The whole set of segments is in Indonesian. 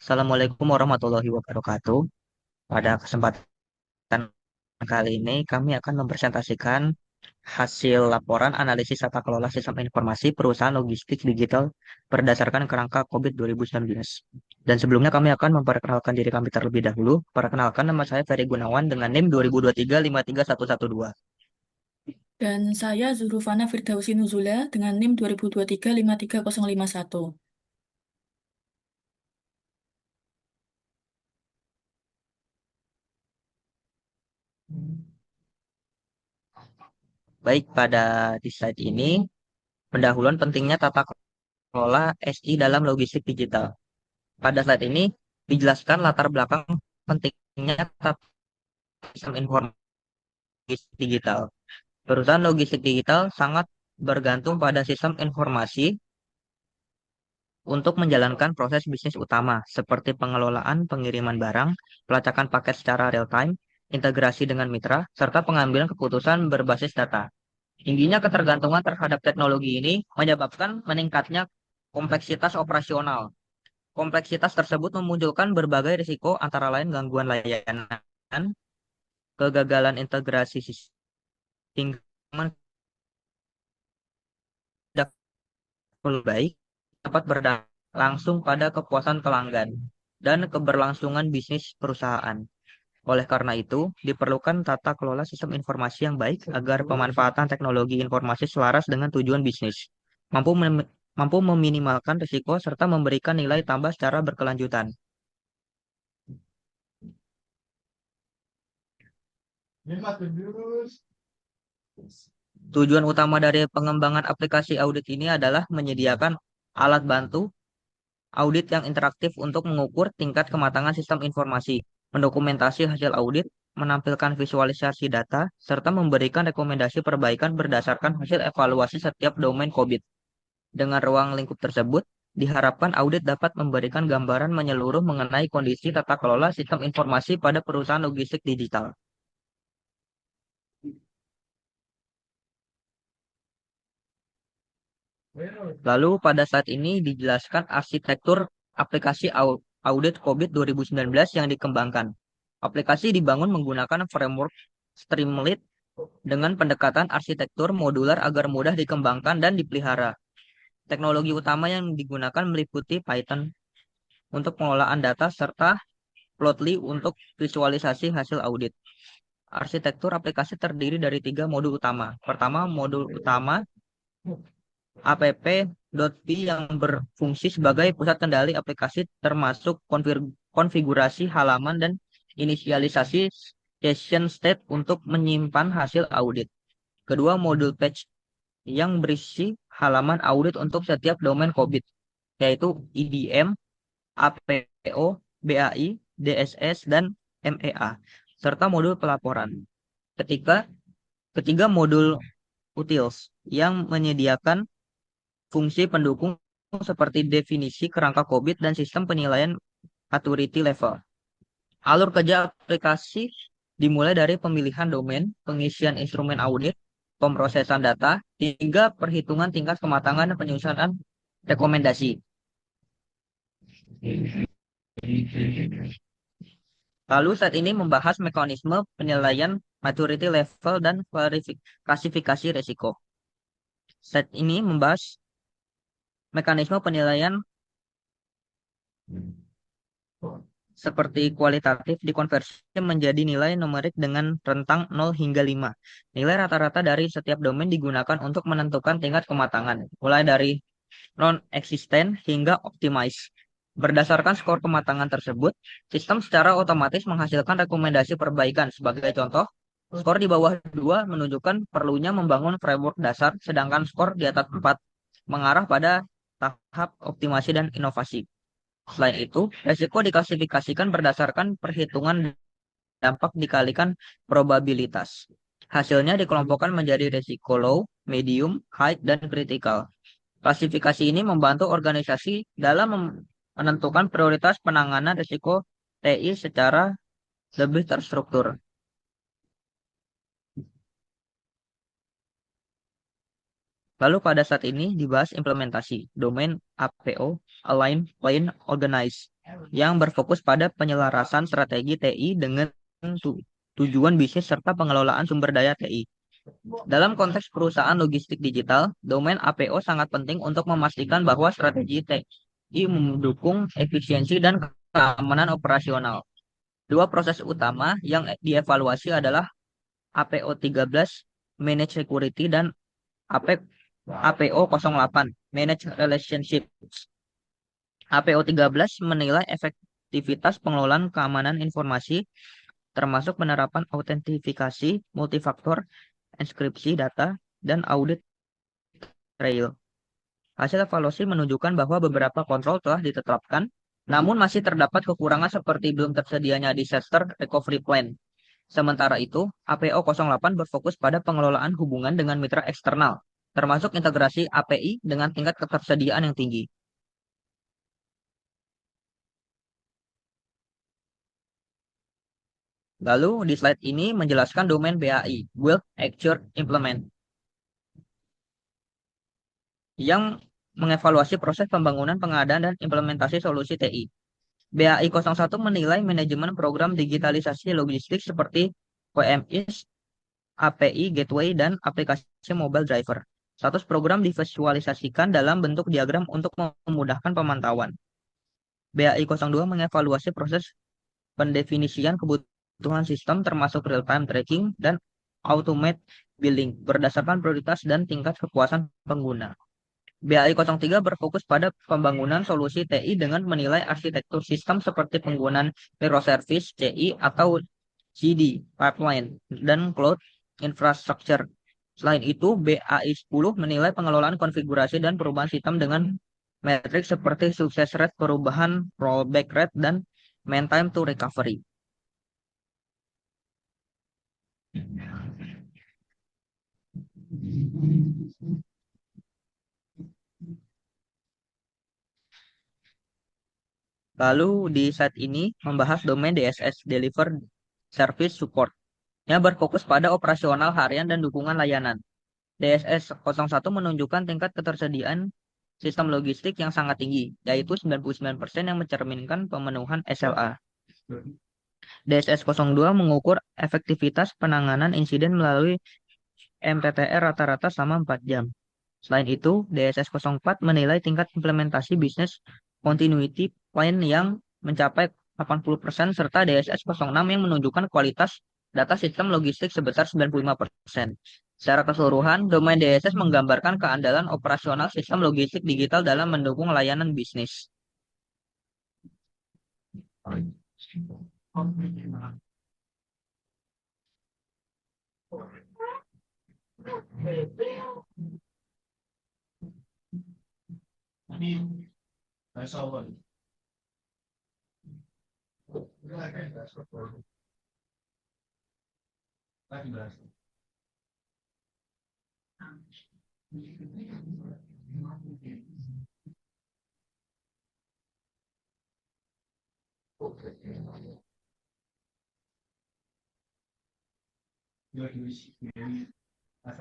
Assalamualaikum warahmatullahi wabarakatuh. Pada kesempatan kali ini kami akan mempresentasikan hasil laporan analisis tata kelola sistem informasi perusahaan logistik digital berdasarkan kerangka COVID 2019. Dan sebelumnya kami akan memperkenalkan diri kami terlebih dahulu. Perkenalkan, nama saya Ferry Gunawan dengan NIM 2023 53112. Dan saya Zurufana Firdausi Nuzula dengan NIM 2023 53051. Baik, pada di slide ini pendahuluan pentingnya tata kelola SI dalam logistik digital. Pada slide ini dijelaskan latar belakang pentingnya tata sistem informasi digital. Perusahaan logistik digital sangat bergantung pada sistem informasi untuk menjalankan proses bisnis utama seperti pengelolaan pengiriman barang, pelacakan paket secara real-time, integrasi dengan mitra, serta pengambilan keputusan berbasis data. Tingginya ketergantungan terhadap teknologi ini menyebabkan meningkatnya kompleksitas operasional. Kompleksitas tersebut memunculkan berbagai risiko antara lain gangguan layanan, kegagalan integrasi sistem tidak baik, dapat berdampak langsung pada kepuasan pelanggan dan keberlangsungan bisnis perusahaan. Oleh karena itu, diperlukan tata kelola sistem informasi yang baik agar pemanfaatan teknologi informasi selaras dengan tujuan bisnis, mampu mampu meminimalkan risiko serta memberikan nilai tambah secara berkelanjutan. Tujuan utama dari pengembangan aplikasi audit ini adalah menyediakan alat bantu audit yang interaktif untuk mengukur tingkat kematangan sistem informasi, mendokumentasi hasil audit, menampilkan visualisasi data, serta memberikan rekomendasi perbaikan berdasarkan hasil evaluasi setiap domain COVID. Dengan ruang lingkup tersebut, diharapkan audit dapat memberikan gambaran menyeluruh mengenai kondisi tata kelola sistem informasi pada perusahaan logistik digital. Lalu pada saat ini dijelaskan arsitektur aplikasi audit COVID 2019 yang dikembangkan. Aplikasi dibangun menggunakan framework Streamlit dengan pendekatan arsitektur modular agar mudah dikembangkan dan dipelihara. Teknologi utama yang digunakan meliputi Python untuk pengelolaan data serta Plotly untuk visualisasi hasil audit. Arsitektur aplikasi terdiri dari tiga modul utama. Pertama, modul utama app.p yang berfungsi sebagai pusat kendali aplikasi termasuk konfigurasi halaman dan inisialisasi session state untuk menyimpan hasil audit. Kedua, modul page yang berisi halaman audit untuk setiap domain COVID, yaitu IDM, APO, BAI, DSS, dan MEA, serta modul pelaporan. Ketiga, ketiga modul utils yang menyediakan fungsi pendukung seperti definisi kerangka COVID dan sistem penilaian maturity level. Alur kerja aplikasi dimulai dari pemilihan domain, pengisian instrumen audit, pemrosesan data, hingga perhitungan tingkat kematangan dan penyusunan rekomendasi. Lalu saat ini membahas mekanisme penilaian maturity level dan klasifikasi risiko. Saat ini membahas mekanisme penilaian seperti kualitatif dikonversi menjadi nilai numerik dengan rentang 0 hingga 5. Nilai rata-rata dari setiap domain digunakan untuk menentukan tingkat kematangan, mulai dari non-existent hingga optimize. Berdasarkan skor kematangan tersebut, sistem secara otomatis menghasilkan rekomendasi perbaikan. Sebagai contoh, skor di bawah 2 menunjukkan perlunya membangun framework dasar, sedangkan skor di atas 4 mengarah pada tahap optimasi dan inovasi. Selain itu, resiko diklasifikasikan berdasarkan perhitungan dampak dikalikan probabilitas. Hasilnya dikelompokkan menjadi resiko low, medium, high, dan critical. Klasifikasi ini membantu organisasi dalam menentukan prioritas penanganan risiko TI secara lebih terstruktur. Lalu pada saat ini dibahas implementasi domain APO, Align, Plan, Organize. yang berfokus pada penyelarasan strategi TI dengan tujuan bisnis serta pengelolaan sumber daya TI. Dalam konteks perusahaan logistik digital, domain APO sangat penting untuk memastikan bahwa strategi TI mendukung efisiensi dan keamanan operasional. Dua proses utama yang dievaluasi adalah APO 13 Manage Security dan APO 08 Manage Relationships. APO 13 menilai efektivitas pengelolaan keamanan informasi termasuk penerapan autentifikasi multifaktor, enkripsi data, dan audit trail. Hasil evaluasi menunjukkan bahwa beberapa kontrol telah ditetapkan, namun masih terdapat kekurangan seperti belum tersedianya disaster recovery plan. Sementara itu, APO 08 berfokus pada pengelolaan hubungan dengan mitra eksternal, termasuk integrasi API dengan tingkat ketersediaan yang tinggi. Lalu di slide ini menjelaskan domain BAI, Build, Acture, Implement, yang mengevaluasi proses pembangunan, pengadaan, dan implementasi solusi TI. BAI 01 menilai manajemen program digitalisasi logistik seperti OMS, API, Gateway, dan aplikasi mobile driver. Status program divisualisasikan dalam bentuk diagram untuk memudahkan pemantauan. BAI 02 mengevaluasi proses pendefinisian kebutuhan sistem termasuk real-time tracking dan automate billing berdasarkan prioritas dan tingkat kepuasan pengguna. BAI 03 berfokus pada pembangunan solusi TI dengan menilai arsitektur sistem seperti penggunaan microservice, CI, atau CD, pipeline, dan cloud infrastructure. Selain itu, BAI 10 menilai pengelolaan konfigurasi dan perubahan sistem dengan metrik seperti success rate, perubahan rollback rate, dan mean time to recovery. Lalu di saat ini membahas domain DSS, Deliver Service Support, yang berfokus pada operasional harian dan dukungan layanan. DSS 01 menunjukkan tingkat ketersediaan sistem logistik yang sangat tinggi, yaitu 99% yang mencerminkan pemenuhan SLA. DSS 02 mengukur efektivitas penanganan insiden melalui MTTR rata-rata selama 4 jam. Selain itu, DSS 04 menilai tingkat implementasi bisnis continuity plan yang mencapai 80% serta DSS 06 yang menunjukkan kualitas data sistem logistik sebesar 95%. Secara keseluruhan, domain DSS menggambarkan keandalan operasional sistem logistik digital dalam mendukung layanan bisnis.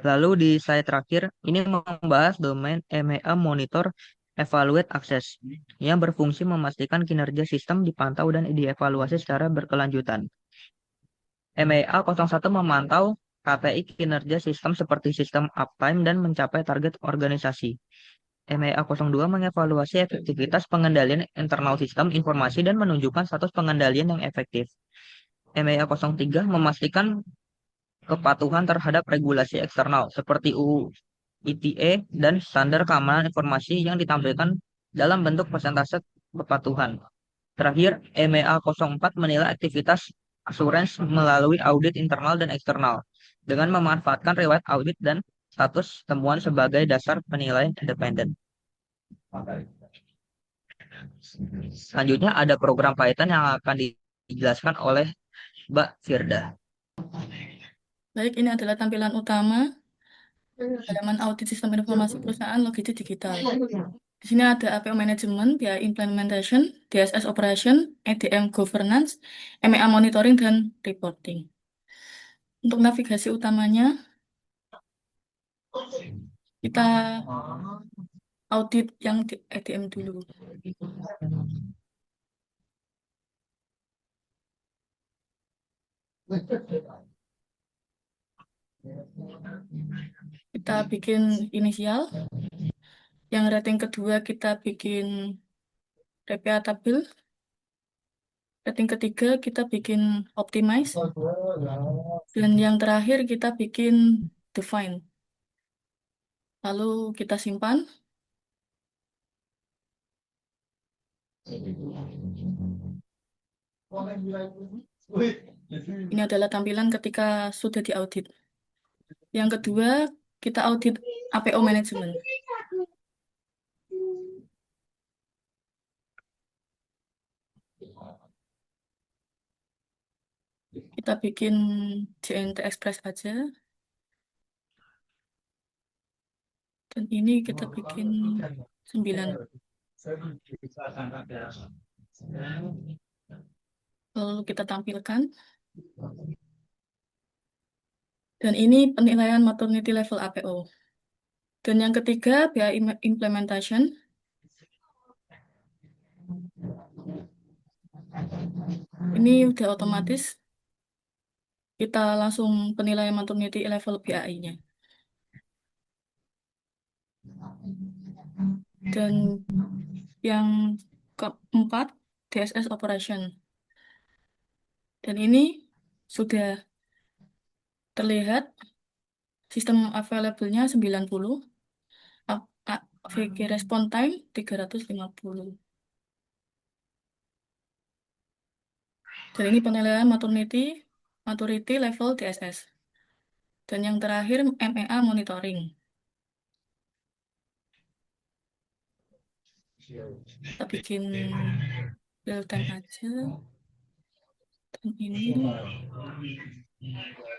Lalu di slide terakhir, ini membahas domain MEA Monitor Evaluate Access, yang berfungsi memastikan kinerja sistem dipantau dan dievaluasi secara berkelanjutan. MEA 01 memantau KPI kinerja sistem seperti sistem uptime dan mencapai target organisasi. MEA 02 mengevaluasi efektivitas pengendalian internal sistem informasi dan menunjukkan status pengendalian yang efektif. MEA 03 memastikan kepatuhan terhadap regulasi eksternal seperti UU ITE dan standar keamanan informasi yang ditampilkan dalam bentuk persentase kepatuhan. Terakhir, MEA 04 menilai aktivitas assurance melalui audit internal dan eksternal dengan memanfaatkan riwayat audit dan status temuan sebagai dasar penilaian independen. Selanjutnya ada program Python yang akan dijelaskan oleh Mbak Firda. Baik, ini adalah tampilan utama halaman audit sistem informasi perusahaan logistik digital. Di sini ada APO Management, BI Implementation, DSS Operation, EDM Governance, MEA Monitoring, dan Reporting. Untuk navigasi utamanya, kita audit yang di EDM dulu. Kita bikin inisial. Yang rating kedua kita bikin RPA tabel. Rating ketiga kita bikin optimize. Dan yang terakhir kita bikin define. Lalu kita simpan. Ini adalah tampilan ketika sudah diaudit. Yang kedua, kita audit APO management. Kita bikin JNT Express aja. Dan ini kita bikin 9. Lalu kita tampilkan. Dan ini penilaian maturity level APO. Dan yang ketiga, BI implementation. Ini udah otomatis. Kita langsung penilaian maturity level BI-nya. Dan yang keempat, DSS operation. Dan ini sudah terlihat sistem available-nya 90, VG response time 350. Dan ini penilaian maturity level DSS. Dan yang terakhir MEA monitoring. Kita bikin real time aja. Dan ini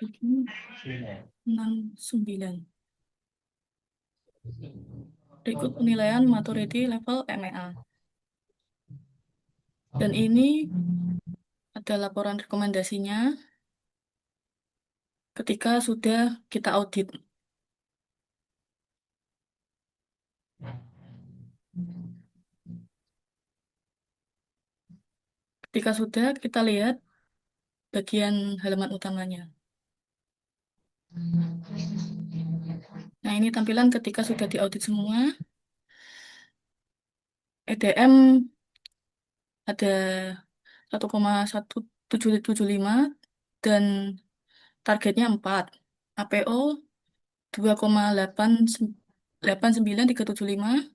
bikin 69. Berikut penilaian maturity level MEA. Dan ini ada laporan rekomendasinya ketika sudah kita audit. Ketika sudah, kita lihat bagian halaman utamanya. Nah, ini tampilan ketika sudah diaudit semua. EDM ada 1,1775 dan targetnya 4. APO 2,89375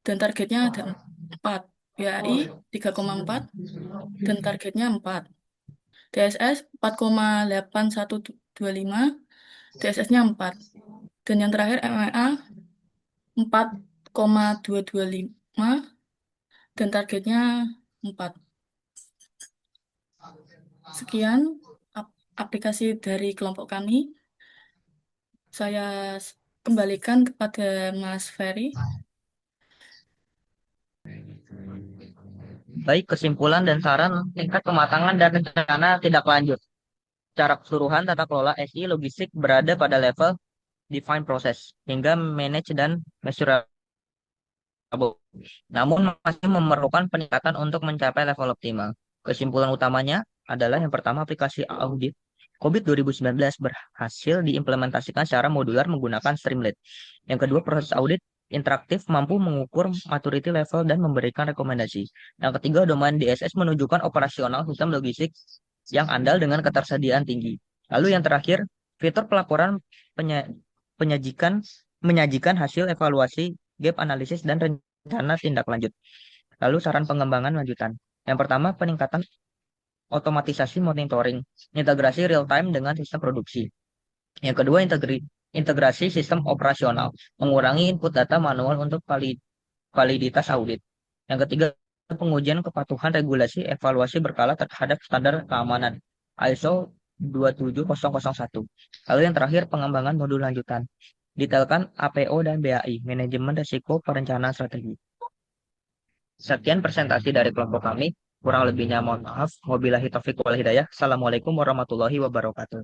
dan targetnya ada 4. BAI 3,4 dan targetnya 4. DSS 4,8125, DSS-nya 4. Dan yang terakhir MEA 4,225 dan targetnya 4. Sekian aplikasi dari kelompok kami. Saya kembalikan kepada Mas Ferry. Baik, kesimpulan dan saran tingkat kematangan dan rencana tindak lanjut. Secara keseluruhan, tata kelola SI logistik berada pada level define proses hingga manage dan measurable. Namun masih memerlukan peningkatan untuk mencapai level optimal. Kesimpulan utamanya adalah yang pertama, aplikasi audit COVID 2019 berhasil diimplementasikan secara modular menggunakan Streamlit. Yang kedua, proses audit interaktif mampu mengukur maturity level dan memberikan rekomendasi. Yang ketiga, domain DSS menunjukkan operasional sistem logistik yang andal dengan ketersediaan tinggi. Lalu yang terakhir, fitur pelaporan penyajikan menyajikan hasil evaluasi, gap analisis, dan rencana tindak lanjut. Lalu saran pengembangan lanjutan. Yang pertama, peningkatan otomatisasi monitoring, integrasi real time dengan sistem produksi. Yang kedua, integrasi sistem operasional, mengurangi input data manual untuk validitas audit. Yang ketiga, pengujian kepatuhan regulasi evaluasi berkala terhadap standar keamanan ISO 27001. Lalu yang terakhir, pengembangan modul lanjutan. Detailkan APO dan BAI, manajemen risiko perencanaan strategi. Sekian presentasi dari kelompok kami. Kurang lebihnya mohon maaf. Wabillahi taufiq wal hidayah. Assalamualaikum warahmatullahi wabarakatuh.